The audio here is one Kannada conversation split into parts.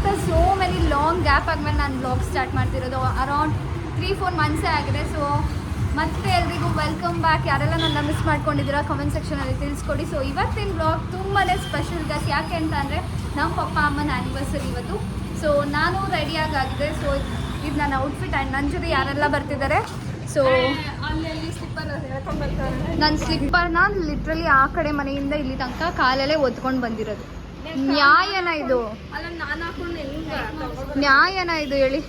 After so many long gap ಆದಮೇಲೆ ನಾನು ಬ್ಲಾಗ್ ಸ್ಟಾರ್ಟ್ ಮಾಡ್ತಿರೋದು. ಅರೌಂಡ್ 3-4 ಮಂತ್ಸೇ ಆಗಿದೆ. ಸೊ ಮತ್ತೆ ಎಲ್ರಿಗೂ ವೆಲ್ಕಮ್ ಬ್ಯಾಕ್. ಯಾರೆಲ್ಲ ನನ್ನ ಮಿಸ್ ಮಾಡ್ಕೊಂಡಿದ್ದೀರಾ ಕಮೆಂಟ್ ಸೆಕ್ಷನಲ್ಲಿ ತಿಳಿಸ್ಕೊಡಿ. ಸೊ ಇವತ್ತಿನ ಬ್ಲಾಗ್ ತುಂಬಾ ಸ್ಪೆಷಲ್ ಗಸ್. ಯಾಕೆ ಅಂತ ಅಂದರೆ ನಮ್ಮ ಪಪ್ಪ ಅಮ್ಮನ ಆ್ಯನಿವರ್ಸರಿ ಇವತ್ತು. ಸೊ ನಾನು ರೆಡಿಯಾಗಿದೆ. ಸೊ ಇದು ನನ್ನ ಔಟ್ಫಿಟ್ ಆ್ಯಂಡ್ ನನ್ನ ಜೊತೆ ಯಾರೆಲ್ಲ ಬರ್ತಿದ್ದಾರೆ. ಸೊ ನನ್ನ ಸ್ಲಿಪ್ಪರ್ನ ಲಿಟ್ರಲಿ ಆ ಕಡೆ ಮನೆಯಿಂದ ಇಲ್ಲಿ ತನಕ ಕಾಲಲ್ಲೇ ಒದ್ಕೊಂಡು ಬಂದಿರೋದು. ನ್ಯಾಯನ ಇದು? ನ್ಯಾಯನ ಇದು ಹೇಳಿ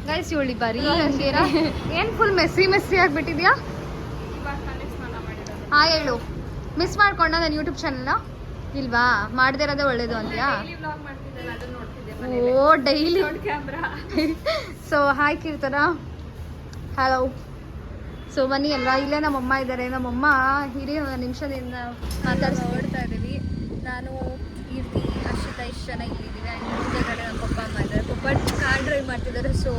ಗೈಸ್? ಇವಳಿ ಬರೀ ಹಂಗೇರಾ ಏನು ಫುಲ್ ಮೆಸ್ಸಿ ಆಗಿಬಿಟ್ಟಿದ್ಯಾ? ಹಾಂ ಹೇಳು. ಮಿಸ್ ಮಾಡ್ಕೊಂಡ ನನ್ನ ಯೂಟ್ಯೂಬ್ ಚಾನಲ್ನ? ಇಲ್ವಾ? ಮಾಡದೇ ಇರೋದೇ ಒಳ್ಳೇದು ಅಂತೀಯಾ? ಓ ಡೈಲಿ. ಸೊ ಹಾಯ್ ಕೀರ್ತನ. ಹಲೋ. ಸೊ ಬನ್ನಿ ಎಲ್ಲ. ಇಲ್ಲೇ ನಮ್ಮಮ್ಮ ಇದ್ದಾರೆ. ನಮ್ಮಮ್ಮ ಹಿರಿಯ ನಿಮಿಷದಿಂದ ಮಾತಾಡ್ಸ್ಕೊಡ್ತಾ ಇದ್ದೀವಿ. ನಾನು ಕೀರ್ತಿ, ಅರ್ಷಿತಾ ಇಷ್ಟು ಜನ ಇಲ್ಲಿದ್ದೀವಿ. ಆ್ಯಂಡ್ ಮುಂದೆಗಡೆ ನಮ್ಮ ಪಪ್ಪ ಅಮ್ಮ ಇದ್ದಾರೆ. ಪಪ್ಪ ಕಾರ್ ಡ್ರೈವ್ ಮಾಡ್ತಿದ್ದಾರೆ. ಸೊ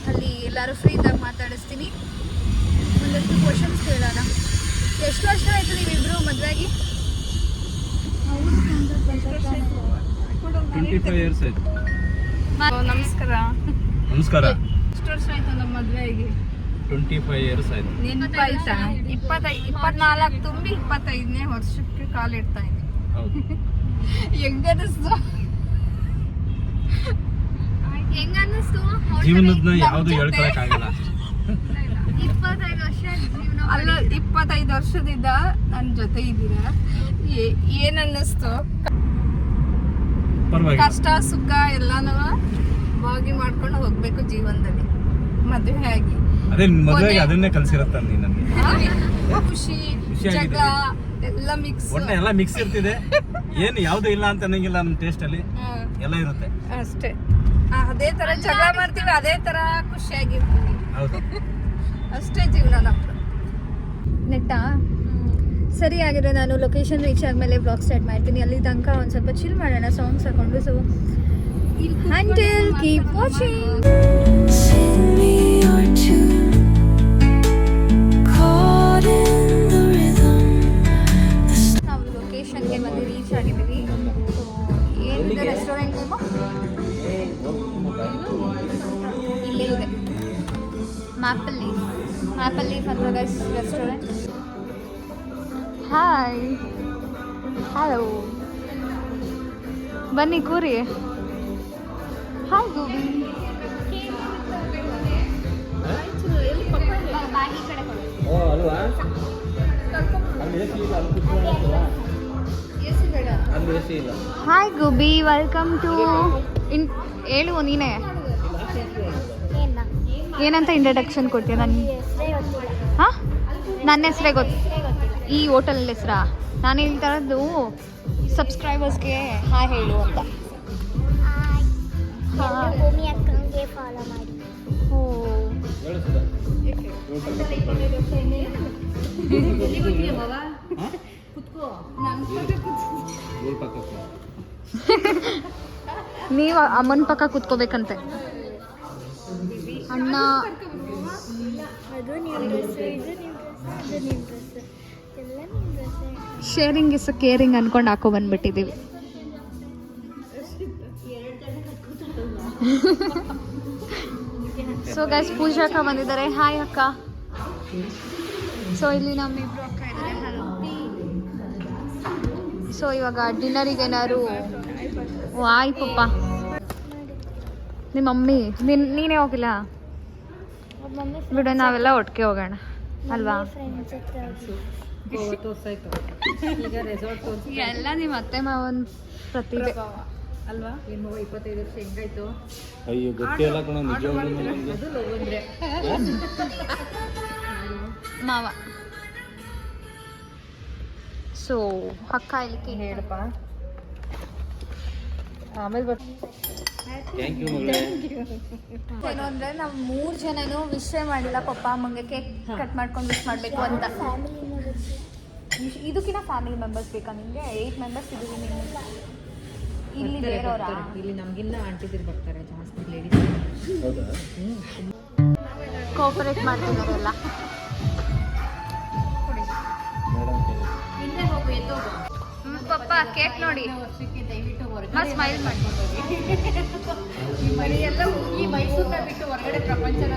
ಅಲ್ಲಿ ಎಲ್ಲರೂ ಫ್ರೀ ಇದ್ದಾಗ ಮಾತಾಡಿಸ್ತೀನಿ. ಒಂದಷ್ಟು ಕ್ವಶನ್ಸ್ ಕೇಳೋಣ. ಎಷ್ಟು ವರ್ಷ ಆಯಿತು ನೀವಿಬ್ಬರು ಮದುವೆಯಾಗಿ? 25 years ಆಯ್ತು. ನಮಸ್ಕಾರ. ನಮಸ್ಕಾರ. ಎಷ್ಟು ವರ್ಷ ಆಯ್ತು ನಮ್ಮ ಮದುವೆಗೆ? 25 years ಆಯ್ತು. ನೆನಪಾಯ್ತಾ? 24 ತುಂಬಿ 25ನೇ ವರ್ಷಕ್ಕೆ ಕಾಲಿಡ್ತಾ ಇದ್ದೀನಿ. ಹೆಂಗನ್ನಿಸ್ತು? ಜೀವನದ ಯಾವುದು ಹೇಳ್ಕೊಳಕ್ಕಾಗಲ್ಲ. 25 ವರ್ಷ ಅಲ್ಲ, 25 ವರ್ಷದಿಂದ ನನ್ನ ಜೊತೆ ಇದ್ದೀರಾ. ಏನನ್ನಿಸ್ತು? ಕಷ್ಟ ಸುಖ ಎಲ್ಲಾನು ಭಾಗಿ ಮಾಡ್ಕೊಂಡು ಹೋಗ್ಬೇಕು ಜೀವನದಲ್ಲಿ. ಮದುವೆ ಆಗಿ ಅದೇ ಮದುವೆಗೆ ಅದನ್ನೇ ಕಲ್ಸಿರತ್ತ ನನಗೆ. ಖುಷಿ ಜಗಳ ಎಲ್ಲ ಮಿಕ್ಸ್. ಒಟ್ಟೆ ಎಲ್ಲ ಮಿಕ್ಸ್ ಇರ್ತಿದೆ. ಏನು ಯಾವ್ದು ಇಲ್ಲ ಅಂತ ಅನ್ನಂಗಿಲ್ಲ. ನಮ್ಮ ಟೇಸ್ಟ್ ಅಲ್ಲಿ ಎಲ್ಲ ಇರುತ್ತೆ ಅಷ್ಟೇ. ಅದೇ ತರ ಜಗಳ ಮಾಡ್ತೀವಿ, ಅದೇ ತರ ಖುಷಿಯಾಗಿರ್ತೀವಿ. ಹೌದು, ಅಷ್ಟೇ ಜೀವನ ನಮ್ದು. ನೆಟ್ಟಾ ಸರಿ ಆಗಿದ್ರೆ ನಾನು ಲೊಕೇಶನ್ ರೀಚ್ ಆದಮೇಲೆ ಬ್ಲಾಗ್ ಸ್ಟಾರ್ಟ್ ಮಾಡ್ತೀನಿ. ಅಲ್ಲಿ ತನಕ ಒಂದು ಸ್ವಲ್ಪ ಚಿಲ್ ಮಾಡೋಣ ಸಾಂಗ್ಸ್ ಹಾಕೊಂಡು. So until keep watching. ನಾವು ಲೊಕೇಶನ್ಗೆ ಬಂದು ರೀಚ್ ಆಗಿದ್ದೀವಿ. ಸೊ ಏನಿದೆ ರೆಸ್ಟೋರೆಂಟ್ ನೇಮು? ಇಲ್ಲೇ ಇದೆ, ಮ್ಯಾಪಲ್ ಲೀಫ್ ಅಂತ ಗೈಸ್ ರೆಸ್ಟೋರೆಂಟ್. ಹಾಯ್, ಹಲೋ, ಬನ್ನಿ ಕೂರಿ. Hi Gobi. Hi Gobi, welcome to ಹೇಳು ನೀನೇ ಏನಂತ ಇಂಟ್ರಡಕ್ಷನ್ ಕೊಡ್ತೀಯ? ಹಾಂ, ನನ್ನ ಹೆಸರೇ ಗೊತ್ತು. ಈ ಹೋಟೆಲ್ ಹೆಸರಾ? ನಾನು ಹೇಳ್ತಾ ಇರೋದು ಸಬ್ಸ್ಕ್ರೈಬರ್ಸ್ಗೆ ಹಾಯ್ ಹೇಳು ಅಂತ. ಭೂಮಿ ಅಕ್ಕಂಗೆ ಫಾಲೋ ಮಾಡಿ. ಓ ನೀವು ಅಮ್ಮನ ಪಕ್ಕ ಕೂತ್ಕೋಬೇಕಂತೆ. ಅಣ್ಣ ಅದು ನಿಮ್ಮ ಡ್ರೆಸ್, ಇದು ನಿಮ್ಮ ಡ್ರೆಸ್, ಇದು ನಿಮ್ಮ ಡ್ರೆಸ್, ಎಲ್ಲ ನಿಮ್ಮ ಡ್ರೆಸ್. ಶೇರಿಂಗ್ ಇಸ್ ಕೇರಿಂಗ್ ಅನ್ಕೊಂಡು ಹಾಕೋ ಬಂದ್ಬಿಟ್ಟಿದ್ದೀವಿ. ಸೊ ಗೈಸ್, ಪೂಜಾ ಅಕ್ಕ ಬಂದಿದ್ದಾರೆ. ಹಾಯ್ ಅಕ್ಕ. ಸೊ ಇಲ್ಲಿ ನಮ್ಮಿಬ್ರು ಅಕ್ಕ ಇದ್ದಾರೆ. ಹಲೋ. ಸೊ ಇವಾಗ ಡಿನ್ನರಿಗೆ ಏನಾದ್ರು ಆಯ್ ಪಪ್ಪ. ನಿಮ್ಮ ಮಮ್ಮಿ ನೀನೇ ಹೋಗಿಲ್ಲ ಬಿಡು, ನಾವೆಲ್ಲ ಒಟ್ಟಿಗೆ ಹೋಗೋಣ ಅಲ್ವಾ? ಎಲ್ಲ ನಿಮ್ಮ ಅತ್ತೆ ಮಾವನ್ ಪ್ರತಿಭೆ ಅಲ್ವಾ? 25 ವರ್ಷ ಹೆಂಗಾಯ್ತು? ಅಯ್ಯೋ ಗೊತ್ತಿಲ್ಲ ಕಣ ನಿಜವಾಗ್ಲೂ. ಮಾವ. ಸೊ ಅಕ್ಕ ಇಲ್ಲಿಗೆ ಹೇಳಪ್ಪ, ಆಮೇಲೆ ಬರ್ತೀನಿ. ಥ್ಯಾಂಕ್ ಯು ಮಗಳೇ. ಏನು ಅಂದರೆ ನಾವು 3 ಜನನೂ ವಿಷಯ ಮಾಡಿಲ್ಲ ಪಪ್ಪ ಅಮ್ಮಂಗೆ. ಕೇಕ್ ಕಟ್ ಮಾಡ್ಕೊಂಡು ವಿಶ್ ಮಾಡಬೇಕು ಅಂತ. ಇದಕ್ಕಿಂತ ಫ್ಯಾಮಿಲಿ ಮೆಂಬರ್ಸ್ ಬೇಕಾ ನಿಮಗೆ? 8 ಮೆಂಬರ್ಸ್ ಇದ್ದೀವಿ. ನೀವು ಇಲ್ಲಿ ಬೇರೆಯವರಾ? ಇಲ್ಲಿ ನಮಗಿನ್ನ ಆಂಟಿದಿರು ಬರ್ತಾರೆ ಜಾಸ್ತಿ, ಲೇಡೀಸ್. ಹೌದಾ? ಕೋಪರೇಟ್ ಮಾಡ್ತಿದ್ದಾರೆ ಎಲ್ಲ. ಪಪ್ಪ ಕೇಕ್ ನೋಡಿ. ವರ್ಷಕ್ಕೆ ದಯವಿಟ್ಟು ಸ್ಮೈಲ್ ಮಾಡಿ. ಈ ಮನೆ ಎಲ್ಲ ಈ ಮೈಸೂರನ್ನ ಬಿಟ್ಟು ಹೊರಗಡೆ ಪ್ರಪಂಚನ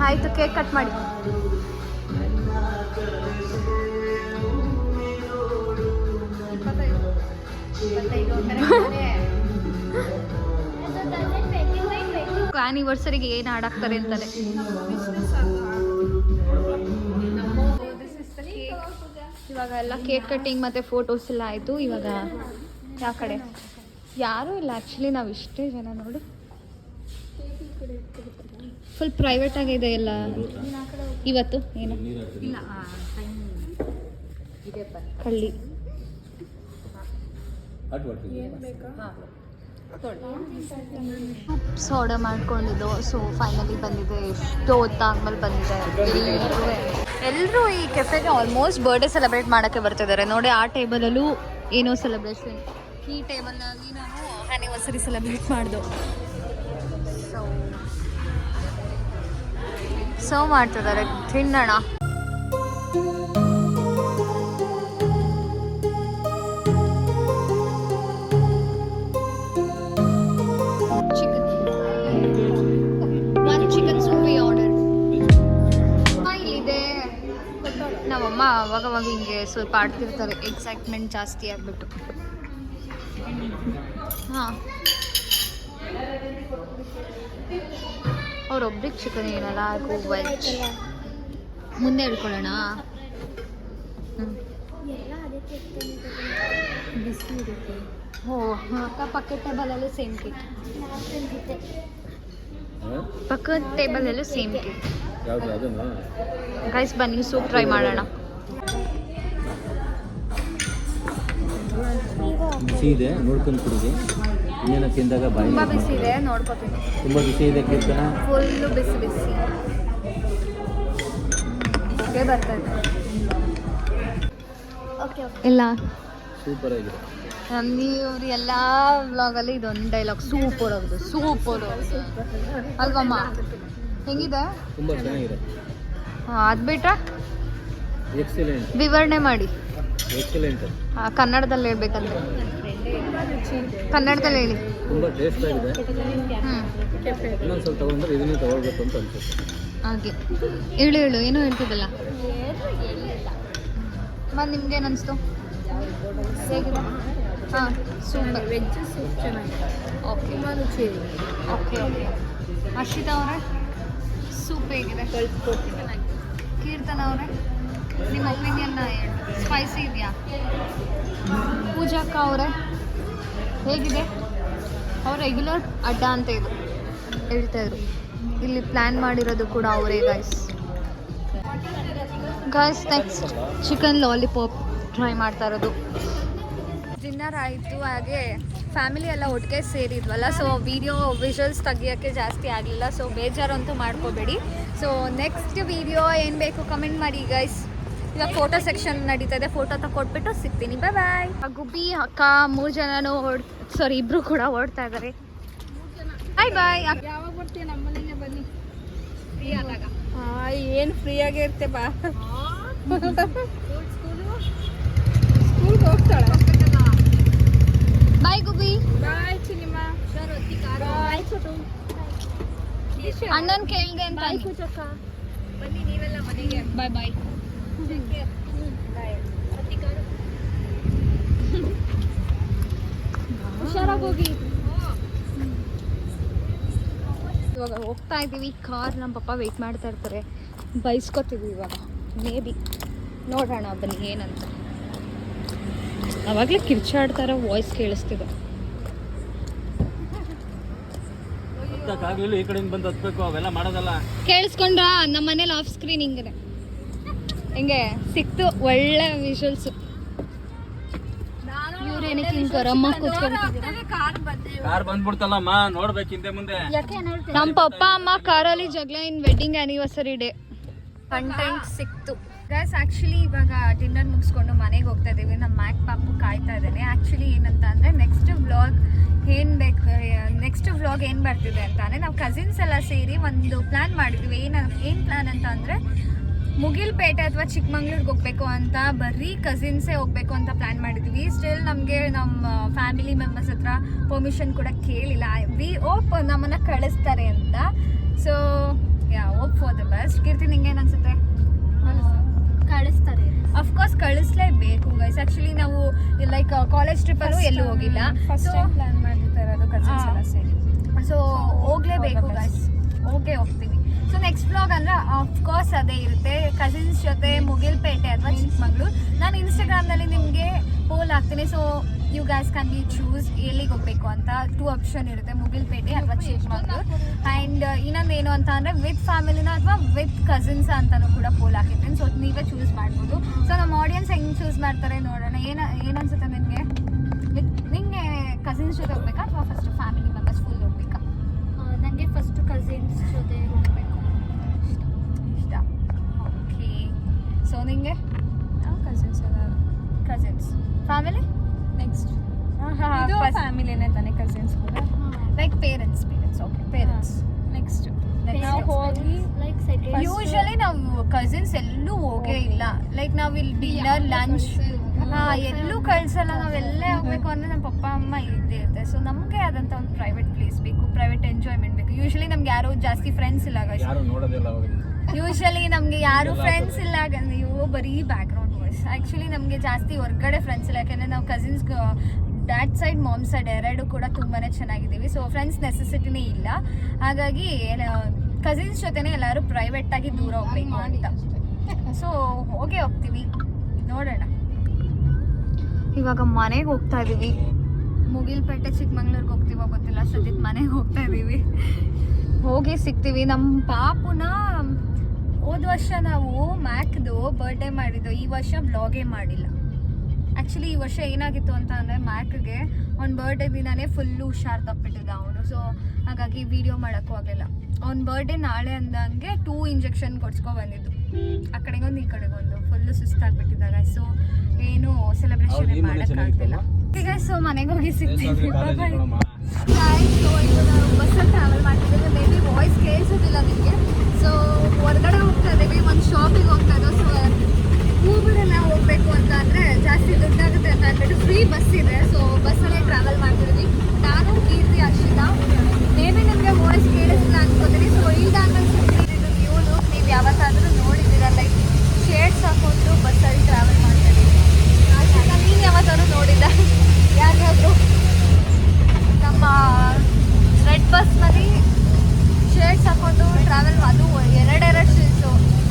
ಆಯ್ತು, ಕೇಕ್ ಕಟ್ ಮಾಡಿ. ಆನಿವರ್ಸರಿಗೆ ಏನು ಹಾಡಾಕ್ತಾರೆ ಅಂತಾರೆ. ಇವಾಗ ಎಲ್ಲ ಕೇಕ್ ಕಟ್ಟಿಂಗ್ ಮತ್ತು ಫೋಟೋಸ್ ಎಲ್ಲ ಆಯಿತು. ಇವಾಗ ಯಾವ ಕಡೆ ಯಾರೂ ಇಲ್ಲ ಆ್ಯಕ್ಚುಲಿ, ನಾವು ಇಷ್ಟೇ ಜನ ನೋಡು. ಫುಲ್ ಪ್ರೈವೇಟ್ ಆಗಿದೆ ಎಲ್ಲ ಇವತ್ತು. ಏನು ಕಳ್ಳಿ ಸೋಡಾ ಮಾಡ್ಕೊಂಡಿದ್ದು. ಸೊ ಫೈನಲಿ ಬಂದಿದೆ, ಎಷ್ಟು ಹೊತ್ತಾದ್ಮೇಲೆ ಬಂದಿದೆ. ಎಲ್ಲರೂ ಈ ಕೆಫೆಗೆ ಆಲ್ಮೋಸ್ಟ್ ಬರ್ಡೇ ಸೆಲೆಬ್ರೇಟ್ ಮಾಡೋಕ್ಕೆ ಬರ್ತಿದ್ದಾರೆ ನೋಡಿ. ಆ ಟೇಬಲಲ್ಲೂ ಏನೋ ಸೆಲೆಬ್ರೇಷನ್, ಈ ಟೇಬಲ್ನಾಗಿ ನಾವು ಆ್ಯನಿವರ್ಸರಿ ಸೆಲೆಬ್ರೇಟ್ ಮಾಡ್ದು. ಸೊ ಮಾಡ್ತಿದ್ದಾರೆ, ತಿನ್ನೋಣ. ನಮ್ಮಮ್ಮ ಅವಾಗವಾಗ ಹಿಂಗೆ ಸ್ವಲ್ಪ ಆಡ್ತಿರ್ತಾರೆ, ಎಕ್ಸೈಟ್ಮೆಂಟ್ ಜಾಸ್ತಿ ಆಗಿಬಿಟ್ಟು. ಹಾಂ, ಅವ್ರೊಬ್ರಿಗೆ ಚಿಕನ್ ಏನಲ್ಲ, ವೆಜ್. ಮುಂದೆ ಹೇಳ್ಕೊಳ್ಳೋಣ. ಬಿಸಿ ಇರುತ್ತೆ. ಓ ಪಕ್ಕದ ಟೇಬಲಲ್ಲೂ ಸೇಮ್ ಕೇಕ್, ಪಕ್ಕದ ಟೇಬಲಲ್ಲೂ ಸೇಮ್ ಕೇಕ್. ಗೈಸ್ ಬನ್ನಿ ಸೂಪ್ ಟ್ರೈ ಮಾಡೋಣ. ಬಿಸಿ ಇದೆ, ನೋಡ್ಕೊಂಡು ಕುಡಿದೆ. ಇನ್ನೇನು ತಿಂದಾಗ ಬಾಯಿ ತುಂಬ ಬಿಸಿ ಇದೆ, ನೋಡ್ಕೊತೀನಿ. ತುಂಬ ಬಿಸಿ ಇದೆ ಕೀರ್ತನ, ಫುಲ್ಲು ಬಿಸಿ ಬಿಸಿ ಬರ್ತದೆ ಇಲ್ಲ. ಸೂಪರ್ ಆಗಿದೆ. ಇವ್ರು ಎಲ್ಲ ವ್ಲಾಗಲ್ಲಿ ಇದೊಂದು ಡೈಲಾಗ್, ಸೂಪ್ ಹೊರೋದು, ಸೂಪ್ ಹೊರೋದು ಅಲ್ವಮ್ಮ? ಹೆಂಗಿದೆ? ತುಂಬ ಚೆನ್ನಾಗಿದೆ. ಹಾಂ, ಅದು ಬಿಟ್ರೆ ಎಕ್ಸಲೆಂಟ್. ವಿವರಣೆ ಮಾಡಿ. ಎಕ್ಸಲೆಂಟ್. ಕನ್ನಡದಲ್ಲಿ ಹೇಳ್ಬೇಕಂದ್ರೆ ಕನ್ನಡದಲ್ಲಿ ಹೇಳಿ. ತುಂಬ ಟೇಸ್ಟ್ ಆಗಿದೆ. ಇನ್ನೊಂದು ಸ್ವಲ್ಪ ತಗೊಂಡ್ರೆ ಇದನ್ನೇ ತಗೊಳ್ಬೇಕು ಅಂತ ಅನ್ಸುತ್ತೆ. ಹಾಗೆ ಹೇಳು ಹೇಳು, ಏನೋ ಹೇಳ್ತಿದ್ದಲ್ಲ. ಮತ್ತು ನಿಮ್ಗೇನು ಅನಿಸ್ತು? ಹೇಗಿದೆ? ಹಾಂ, ಸೂಪರ್. ವೆಜ್ ಸೂಪ್ ಚೆನ್ನಾಗಿದೆ. ಓಕೆ, ತುಂಬ ರುಚಿ ಇದೆ. Okay okay. ಅರ್ಷಿತಾ ಅವರೇ, ಸೂಪ್ ಹೇಗಿದೆ? ಕೀರ್ತನ ಅವರೇ, ನಿಮ್ಮ ಒಪಿನಿಯನ್ನ ಹೇಳಿ. ಸ್ಪೈಸಿ ಇದೆಯಾ? ಪೂಜಾಕ್ಕ ಅವರೇ ಹೇಗಿದೆ? ಅವ್ರು ರೆಗ್ಯುಲರ್ ಅಡ್ಡ ಅಂತ ಇದು ಹೇಳ್ತಾಯಿದ್ರು. ಇಲ್ಲಿ ಪ್ಲ್ಯಾನ್ ಮಾಡಿರೋದು ಕೂಡ ಅವರೇ. Guys next chicken lollipop try ಮಾಡ್ತಾ ಇರೋದು. ಡಿನ್ನರ್ ಆಯಿತು, ಹಾಗೆ ಫ್ಯಾಮಿಲಿ ಎಲ್ಲ ಒಟ್ಟಿಗೆ ಸೇರಿದ್ವಲ್ಲ, ಸೊ ವಿಡಿಯೋ ವಿಜುವಲ್ಸ್ ತೆಗಿಯೋಕ್ಕೆ ಜಾಸ್ತಿ ಆಗಲಿಲ್ಲ. ಸೊ ಬೇಜಾರಂತೂ ಮಾಡ್ಕೋಬೇಡಿ. ಸೊ ನೆಕ್ಸ್ಟ್ ವಿಡಿಯೋ ಏನು ಬೇಕು ಕಮೆಂಟ್ ಮಾಡಿ ಗೈಸ್. ಇವಾಗ ಫೋಟೋ ಸೆಕ್ಷನ್ ನಡೀತಾ ಇದೆ, ಫೋಟೋ ತಗೊಟ್ಬಿಟ್ಟು ಸಿಗ್ತೀನಿ. ಬಾಯ್ ಬಾಯ್. ಗುಬ್ಬಿ ಅಕ್ಕ 3 ಜನನೂ ಇಬ್ಬರು ಕೂಡ ಓಡ್ತಾ ಇದ್ದಾರೆ. ಬಾಯ್ ಬಾಯ್. ಯಾವಾಗ ಬರ್ತೀಯ ನಮ್ಮನೆಗೆ? ಬನ್ನಿ ಫ್ರೀ ಆದಾಗ. ಏನು ಫ್ರೀ ಆಗೇ ಇರ್ತೆ ಬಾ. ಸ್ಕೂಲ್ಗೆ ಹೋಗ್ತಾಳೆ. ಬಾಯ್ ಗುಬ್ಬಿ. ಬಾಯ್ ಚಿನಿಮಾ. ಬಾಯ್ ಅಣ್ಣನ್ ಕೇಳಿದೆ ಅಂತ. ಬನ್ನಿ ನೀವೆಲ್ಲ ಮನೆಗೆ. ಬಾಯ್ ಬಾಯ್. ಹುಷಾರಾಗಿ ಹೋಗಿ. ಇವಾಗ ಹೋಗ್ತಾ ಇದ್ದೀವಿ, ಕಾರ್ ನಮ್ಮ ಪಪ್ಪ ವೆಯ್ಟ್ ಮಾಡ್ತಾ ಇರ್ತಾರೆ, ಬೈಸ್ಕೊತೀವಿ ಇವಾಗ. ಮೇ ಬಿ ನೋಡೋಣ, ಬನ್ನಿ ಏನಂತ. ಅವಾಗಲೇ ಕಿರ್ಚಾಡ್ತಾರೋ ವಾಯ್ಸ್ ಕೇಳಿಸ್ತಿದೆ. ಹತ್ತಕ್ಕಾಗ್ಲಿಲ್ಲ, ಈ ಕಡೆಯಿಂದ ಬಂದು ಹತ್ಬೇಕು, ಅವೆಲ್ಲ ಮಾಡೋದಲ್ಲ. ಕೇಳಿಸ್ಕೊಂಡ್ರಾ? ನಮ್ಮ ಮನೇಲಿ ಆಫ್ ಸ್ಕ್ರೀನ್ ಹಿಂಗೆ ಸಿಕ್ತು, ಒಳ್ಳೆ ವಿಜುವಲ್ಸು. ಇವ್ರೇನಕ್ಕೆ ಹಿಂಗೆ ಗರಮ್ಮ ಕೂತ್ಕೊಂಡಿದ್ದೀರಾ? ಕಾರ್ ಬಂದ್ಬಿಡ್ತಲ್ಲಮ್ಮ, ನೋಡ್ಬೇಕು ಹಿಂದೆ ಮುಂದೆ. ನಮ್ಮ ಪಪ್ಪ ಅಮ್ಮ ಕಾರಲ್ಲಿ ಜಗಳ ಇನ್ ವೆಡ್ಡಿಂಗ್ ಆ್ಯನಿವರ್ಸರಿ ಡೇ ಕಂಟೆಂಟ್ ಸಿಕ್ತು. ಗೈಸ್ ಆ್ಯಕ್ಚುಲಿ ಇವಾಗ ಡಿನ್ನರ್ ಮುಗಿಸ್ಕೊಂಡು ಮನೆಗೆ ಹೋಗ್ತಾ ಇದ್ದೀವಿ. ನಮ್ಮ ಮ್ಯಾಕ್ ಪಾಪು ಕಾಯ್ತಾ ಇದ್ದಾನೆ. ಆ್ಯಕ್ಚುಲಿ ಏನಂತ ಅಂದರೆ ನೆಕ್ಸ್ಟ್ ವ್ಲಾಗ್ ಏನು ಬರ್ತಿದೆ ಅಂತ ಅಂದರೆ, ನಾವು ಕಸಿನ್ಸ್ ಎಲ್ಲ ಸೇರಿ ಒಂದು ಪ್ಲ್ಯಾನ್ ಮಾಡಿದ್ವಿ. ಏನು ಪ್ಲ್ಯಾನ್ ಅಂತ ಅಂದರೆ ಮುಗಿಲ್ಪೇಟೆ ಅಥವಾ ಚಿಕ್ಕಮಂಗ್ಳೂರ್ಗೆ ಹೋಗ್ಬೇಕು ಅಂತ ಬರೀ ಕಸಿನ್ಸೇ ಹೋಗ್ಬೇಕು ಅಂತ ಪ್ಲಾನ್ ಮಾಡಿದ್ವಿ. ಸ್ಟಿಲ್ ನಮಗೆ ನಮ್ಮ ಫ್ಯಾಮಿಲಿ ಮೆಂಬರ್ಸ್ ಹತ್ರ ಪರ್ಮಿಷನ್ ಕೂಡ ಕೇಳಿಲ್ಲ. ವಿ ಹೋಪ್ ನಮ್ಮನ್ನ ಕಳಿಸ್ತಾರೆ ಅಂತ. So hope for the best. Keerthi ನಿಂಗೆ ಏನು ಅನ್ಸುತ್ತೆ? ಕಳಿಸ್ತಾರೆ. ಅಫ್ಕೋರ್ಸ್ ಕಳಿಸ್ಲೇಬೇಕು ಗೈಸ್. ಆ್ಯಕ್ಚುಲಿ ನಾವು ಲೈಕ್ ಕಾಲೇಜ್ ಟ್ರಿಪ್ಪಲ್ಲೂ ಎಲ್ಲೂ ಹೋಗಿಲ್ಲ. ಪ್ಲಾನ್ ಮಾಡಿರ್ತಾ ಇರೋದು ಕಸಿನ್ಸ್ ಎಲ್ಲ ಸೇರಿ. ಸೊ ಹೋಗ್ಲೇಬೇಕು ಗೈಸ್, ಹೋಗ್ತೀವಿ. ಸೊ ನೆಕ್ಸ್ಟ್ ವ್ಲಾಗ್ ಅಂದ್ರೆ ಅಫ್ಕೋರ್ಸ್ ಅದೇ ಇರುತ್ತೆ, ಕಸಿನ್ಸ್ ಜೊತೆ ಮುಗಿಲ್ಪೇಟೆ ಅಥವಾ ಚಿಕ್ಕಮಂಗ್ಳೂರು. ನಾನು ಇನ್ಸ್ಟಾಗ್ರಾಮ್ನಲ್ಲಿ ನಿಮಗೆ ಪೋಲ್ ಹಾಕ್ತೀನಿ. So you guys can be choose ಎಲ್ಲಿಗೆ ಹೋಗ್ಬೇಕು ಅಂತ. 2 ಆಪ್ಷನ್ ಇರುತ್ತೆ, ಮುಗಿಲ್ಪೇಟೆ ಅಥವಾ ಚಿಕ್ಕಮಂಗ್ಳೂರು. ಆ್ಯಂಡ್ ಇನ್ನೊಂದೇನು ಅಂತ ಅಂದರೆ ವಿತ್ ಫ್ಯಾಮಿಲಿನ ಅಥವಾ ವಿತ್ ಕಸಿನ್ಸ್ ಅಂತಲೂ ಕೂಡ ಪೋಲ್ ಹಾಕಿರ್ತೀನಿ. ಸೊ ನೀವೇ ಚೂಸ್ ಮಾಡ್ಬೋದು. ಸೊ ನಮ್ಮ ಆಡಿಯನ್ಸ್ ಹೆಂಗೆ ಚೂಸ್ ಮಾಡ್ತಾರೆ ನೋಡೋಣ. ಏನನ್ಸುತ್ತೆ ನಿನಗೆ? ನಿಮಗೆ ಕಸಿನ್ಸ್ ಜೊತೆ ಹೋಗ್ಬೇಕಾ ಅಥವಾ ಫಸ್ಟ್ ಫ್ಯಾಮಿಲಿ ಮೆಂಬರ್ಸ್ ಫುಲ್ ಹೋಗ್ಬೇಕಾ? ನನಗೆ ಫಸ್ಟ್ ಕಸಿನ್ಸ್ ಜೊತೆ ಹೋಗಬೇಕು ಇಷ್ಟ. ಓಕೆ. ಸೊ ನಿಮಗೆ? ನಾವು ಕಸಿನ್ಸ್ ಎಲ್ಲ. ಕಸಿನ್ಸ್. ಫ್ಯಾಮಿಲಿ ನೆಕ್ಸ್ಟ್ ಇದು ಫ್ಯಾಮಿಲಿನೇ ತಾನೇ ಕಸಿನ್ಸ್ ಕೂಡ. Like parents. Okay, parents next ನಾವು ಹೋಗಿ ಲೈಕ್ ಸೆಕೆಂಡ್ ಯೂಶಲಿ ನಾವು ಕಸಿನ್ಸ್ ಎಲ್ಲೂ ಹೋಗೇ ಇಲ್ಲ. ಲೈಕ್ ನಾವು ಇಲ್ಲಿ ಡಿನ್ನರ್ ಲಂಚ್ ಎಲ್ಲೂ ಕಳ್ಸಲ್ಲ. ನಾವೆಲ್ಲೇ ಹೋಗ್ಬೇಕು ಅಂದ್ರೆ ನಮ್ಮ ಪಪ್ಪ ಅಮ್ಮ ಇದ್ದೇ ಇರುತ್ತೆ. ಸೊ ನಮಗೆ ಆದಂಥ ಒಂದು ಪ್ರೈವೇಟ್ ಪ್ಲೇಸ್ ಬೇಕು, ಪ್ರೈವೇಟ್ ಎಂಜಾಯ್ಮೆಂಟ್ ಬೇಕು. ಯೂಶಲಿ ನಮ್ಗೆ ಯಾರು ಜಾಸ್ತಿ ಫ್ರೆಂಡ್ಸ್ ಇಲ್ಲ ಗೈಸ್. ಯಾರು ನೋಡೋದಿಲ್ಲ ಅವಾಗ. ಯೂಶಲಿ ನಮಗೆ ಯಾರು ಫ್ರೆಂಡ್ಸ್ ಇಲ್ಲ. ನೀವು ಬರೀ ಬ್ಯಾಕ್ಗ್ರೌಂಡ್ ವಾಯ್ಸ್. ಆ್ಯಕ್ಚುಲಿ ನಮಗೆ ಜಾಸ್ತಿ ಹೊರಗಡೆ ಫ್ರೆಂಡ್ಸ್ ಇಲ್ಲ. ಯಾಕೆಂದರೆ ನಾವು cousins dad side mom side ಎರಡೂ ಕೂಡ ತುಂಬಾ ಚೆನ್ನಾಗಿದ್ದೀವಿ. ಸೊ ಫ್ರೆಂಡ್ಸ್ ನೆಸೆಸಿಟಿನೇ ಇಲ್ಲ. ಹಾಗಾಗಿ ಕಸಿನ್ಸ್ ಜೊತೆನೇ ಎಲ್ಲರೂ ಪ್ರೈವೇಟಾಗಿ ದೂರ ಹೋಗ್ಬೇಕು ಅಂತ. ಸೊ ಹೋಗ್ತೀವಿ, ನೋಡೋಣ. ಇವಾಗ ಮನೆಗೆ ಹೋಗ್ತಾ ಇದ್ದೀವಿ. ಮುಗಿಲ್ಪೇಟೆ ಚಿಕ್ಕಮಂಗ್ಳೂರ್ಗೆ ಹೋಗ್ತೀವೋ ಗೊತ್ತಿಲ್ಲ. ಸದ್ಯಕ್ಕೆ ಮನೆಗೆ ಹೋಗ್ತಾ ಇದ್ದೀವಿ. ಹೋಗಿ ಸಿಗ್ತೀವಿ. ನಮ್ಮ ಪಾಪುನ ಹೋದ ವರ್ಷ ನಾವು ಮ್ಯಾಕ್ದು ಬರ್ಡೇ ಮಾಡಿದ್ದು. ಈ ವರ್ಷ ಬ್ಲಾಗೇ ಮಾಡಿಲ್ಲ. ಆ್ಯಕ್ಚುಲಿ ಈ ವರ್ಷ ಏನಾಗಿತ್ತು ಅಂತ ಅಂದರೆ ಮ್ಯಾಕ್ಗೆ ಅವ್ನ ಬರ್ಡೇ ದಿನವೇ ಫುಲ್ಲು ಹುಷಾರು ತಪ್ಪಿಟ್ಟಿದ್ದ ಅವನು. ಸೊ ಹಾಗಾಗಿ ವೀಡಿಯೋ ಮಾಡೋಕ್ಕೂ ಆಗಲಿಲ್ಲ. ಅವ್ನ ಬರ್ಡೇ ನಾಳೆ ಅಂದಂಗೆ 2 ಇಂಜೆಕ್ಷನ್ ಕೊಡ್ಸ್ಕೊಬಂದಿದ್ದು. ಆ ಕಡೆಗೊಂದು ಈ ಕಡೆಗೊಂದು ಫುಲ್ಲು ಸುಸ್ತಾಗ್ಬಿಟ್ಟಿದ್ದಾಗ. ಸೊ ಏನು ಸೆಲೆಬ್ರೇಷನ್ ಮಾಡೋಕ್ಕಾಗ್ತಿಲ್ಲ. ಈಗ ಸೊ ಮನೆಗೆ ಹೋಗಿ ಸಿಗ್ತೀವಿ. ಸೊ ಇವಾಗ ಬಸ್ಸಲ್ಲಿ ಟ್ರಾವೆಲ್ ಮಾಡ್ತಿದ್ದೇವೆ. ಮೇ ಬಿ ವಾಯ್ಸ್ ಕೇಳಿಸೋದಿಲ್ಲ ನಿಮಗೆ. ಸೊ ಹೊರಗಡೆ ಹೋಗ್ತಾ ಇದ್ದೀವಿ, ಒಂದು ಶಾಪಿಗೆ ಹೋಗ್ತಾ ಇದ್ದೋ. ಸೊ ಊಬರಲ್ಲಿ ಹೋಗಬೇಕು ಅಂತ ಅಂದರೆ ಜಾಸ್ತಿ ದುಡ್ಡಾಗುತ್ತೆ ಅಂತ ಅಂದ್ಬಿಟ್ಟು ಫ್ರೀ ಬಸ್ ಇದೆ. ಸೊ ಬಸ್ಸಲ್ಲೇ ಟ್ರಾವೆಲ್ ಮಾಡ್ತಿದ್ದೀವಿ. ನಾನು, ಕೀರ್ತಿ, ಅರ್ಷಿತಾ. ಮೇ ಬಿ ನಿಮಗೆ ವಾಯ್ಸ್ ಕೇಳಿಸಿಲ್ಲ ಅನ್ಕೋತೀನಿ. ಸೊ ಇಲ್ದಾದ್ಮೇಲೆ ಸಿಗ್ತಿದ್ದು ಇವಳು ನೀವು ಯಾವತ್ತಾದರೂ ನೋಡಿದ್ದೀರ, ಲೈಕ್ ಶೇಡ್ಸ್ ಹಾಕೊಂಡು ಬಸ್ಸಲ್ಲಿ ಟ್ರಾವೆಲ್ ಮಾಡ್ತಾಯಿದ್ದೀವಿ. ಅರ್ಷಿತಾ, ನೀನು ಯಾವತ್ತಾದ್ರೂ ನೋಡಿದ್ದ ಯಾರಿಗಾದ್ರು ನಮ್ಮ ರೆಡ್ ಬಸ್ನಲ್ಲಿ ಶೇಡ್ಸ್ ಹಾಕೊಂಡು ಟ್ರಾವೆಲ್? ಅದು ಎರಡೆರಡು ಶೇಡ್ಸು,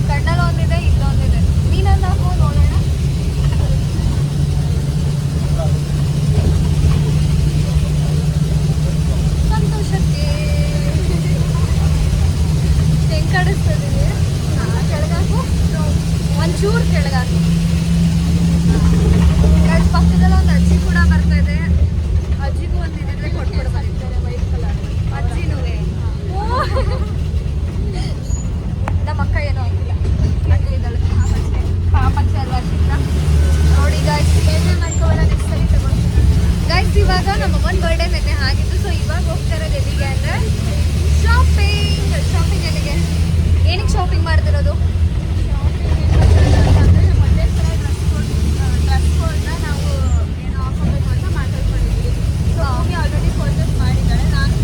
ಕಣ್ಣಲ್ಲಿ ಒಂದಿದೆ, ಇಲ್ಲೊಂದಿದೆ. ನೀನೊಂದು ಹಾಕೋ ನೋಡೋಣ. ಸಂತೋಷಕ್ಕೆ ಹೆಂಗೆ ಕಾಣಿಸ್ತದೀವಿ. ಕೆಳಗಾಕು, ಒಂಚೂರು ಕೆಳಗಾಕು. ಪಕ್ಕದಲ್ಲ ಒಂದು ಅಜ್ಜಿ ಕೂಡ ಬರ್ತಾ ಇದೆ. ಅಜ್ಜಿಗೂ ಒಂದು ಇದ್ರೆ ಕೊಟ್ಬಿಡ್ಬಾರಿದ್ದಾರೆ ವೈಟ್ ಕಲರ್ ಅಜ್ಜಿನೂ. ನಮ್ಮ ಅಕ್ಕ ಏನೋ ಆಗಿಲ್ಲ, ಅಲ್ಲಿದ್ದಾಳೆ ಪಾಪಚ್ಚೆ ಅಲ್ವಾ ಅರ್ಷಿತಾ. ನೋಡಿ ಗಾಯ್ಸ್, ಬೇಜಾರು ಮಾಡ್ಕೋಬೇಡ, ನೆಕ್ಸ್ಟ್ ಸರಿ ತಗೊಳ್ತೀನಿ. ಗಾಯ್ಸ್ ಇವಾಗ ನಮ್ಮ ಅಮ್ಮನ ಬರ್ಡೇ ನೆನ್ನೆ ಆಗಿತ್ತು. ಸೊ ಇವಾಗ ಹೋಗ್ತಾ ಇರೋದು ಎಲ್ಲಿಗೆ ಅಂದರೆ ಶಾಪಿಂಗ್. ಶಾಪಿಂಗ್ ಎಲ್ಲಿಗೆ? ಏನಕ್ಕೆ ಶಾಪಿಂಗ್ ಮಾಡ್ತಿರೋದು? ಡ್ರೆಸ್ಗಳನ್ನ ನಾವು ಏನು ಹಾಕೋಬೇಕು ಅಂತ ಮಾತಾಡ್ಕೊಂಡಿದ್ವಿ. ಸೊ ಅವನಿಗೆ ಆಲ್ರೆಡಿ ಪರ್ಚೇಸ್ ಮಾಡಿದ್ದಾಳೆ. ನಾನು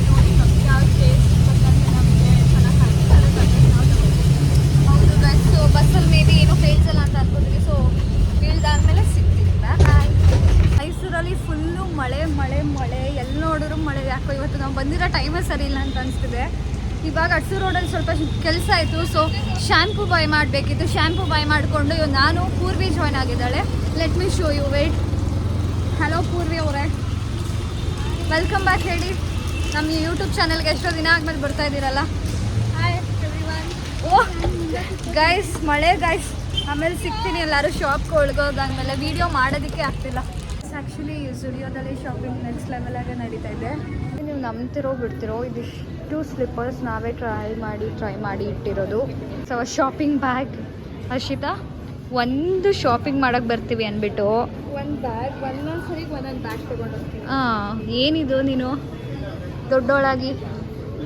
ನೋಡಿ ನಮ್ಗೆ ಯಾವ್ದು ಟೇಸ್ಟ್ ಬೇಕಂದ್ರೆ ನಮಗೆ ಚೆನ್ನಾಗಿ ಕಾಣಿಸುತ್ತೆ ಅದಕ್ಕೆ ನಾವು ತಗೋತೀವಿ. ಹೌದು ಗೈಸ್. ಸೊ ಬಸ್ಸಲ್ಲಿ ಮೇ ಬಿ ಏನೂ ಕೇಳಿಸಲ್ಲ ಅಂತ ಅನ್ಕೋತೀವಿ. ಸೊ ಇಳ್ದಾದ್ಮೇಲೆ ಸಿಗ್ತೀವಿ. ಮೈಸೂರಲ್ಲಿ ಫುಲ್ಲು ಮಳೆ ಮಳೆ ಮಳೆ, ಎಲ್ಲಿ ನೋಡಿದ್ರು ಮಳೆ. ಯಾಕೋ ಇವತ್ತು ನಾವು ಬಂದಿರೋ ಟೈಮೇ ಸರಿ ಇಲ್ಲ ಅಂತ ಅನಿಸ್ತಿದೆ. ಇವಾಗ ಅಡ್ಸು ರೋಡಲ್ಲಿ ಸ್ವಲ್ಪ ಕೆಲಸ ಆಯಿತು. ಸೊ ಶ್ಯಾಂಪು ಬೈ ಮಾಡಬೇಕಿತ್ತು. ಶ್ಯಾಂಪು ಬೈ ಮಾಡಿಕೊಂಡು ಇವಾಗ ನಾನು ಪೂರ್ವಿ ಜಾಯ್ನ್ ಆಗಿದ್ದಾಳೆ. Let me show you, wait. Hello Purvi ಅವರೇ, ವೆಲ್ಕಮ್ ಬ್ಯಾಕ್. ಹೇಳಿ, ನಮ್ಮ ಯೂಟ್ಯೂಬ್ ಚಾನಲ್ಗೆ ಎಷ್ಟೋ ದಿನ ಆದ್ಮೇಲೆ ಬರ್ತಾ ಇದ್ದೀರಲ್ಲ. Hi everyone. ಓಹ್ ಗೈಸ್, ಮಳೆ ಗೈಸ್. ಆಮೇಲೆ ಸಿಗ್ತೀನಿ ಎಲ್ಲರೂ ಶಾಪ್ಗೆ ಒಳಗೋದಾದ್ಮೇಲೆ. ವೀಡಿಯೋ ಮಾಡೋದಕ್ಕೆ ಆಗ್ತಿಲ್ಲ. ಆ್ಯಕ್ಚುಲಿ ಸ್ಟುಡಿಯೋದಲ್ಲಿ ಶಾಪಿಂಗ್ ನೆಕ್ಸ್ಟ್ ಲೆವೆಲಾಗೆ ನಡೀತಾ ಇದೆ. ನೀವು ನಂಬ್ತಿರೋ ಬಿಡ್ತಿರೋ, ಇದಿಷ್ಟು ಸ್ಲಿಪ್ಪರ್ಸ್ ನಾವೇ ಟ್ರೈ ಮಾಡಿ ಇಟ್ಟಿರೋದು. So shopping bag. ಹರ್ಷಿತಾ, ಒಂದು ಶಾಪಿಂಗ್ ಮಾಡೋಕ್ಕೆ ಬರ್ತೀವಿ ಅಂದ್ಬಿಟ್ಟು ಒಂದು ಬ್ಯಾಗ್ ಒಂದೊಂದ್ಸರಿಗೆ ಒಂದೊಂದು ಬ್ಯಾಗ್ ತೊಗೊಂಡು ಹೋಗ್ತೀನಿ. ಏನಿದು ನೀನು ದೊಡ್ಡೋಳಾಗಿ?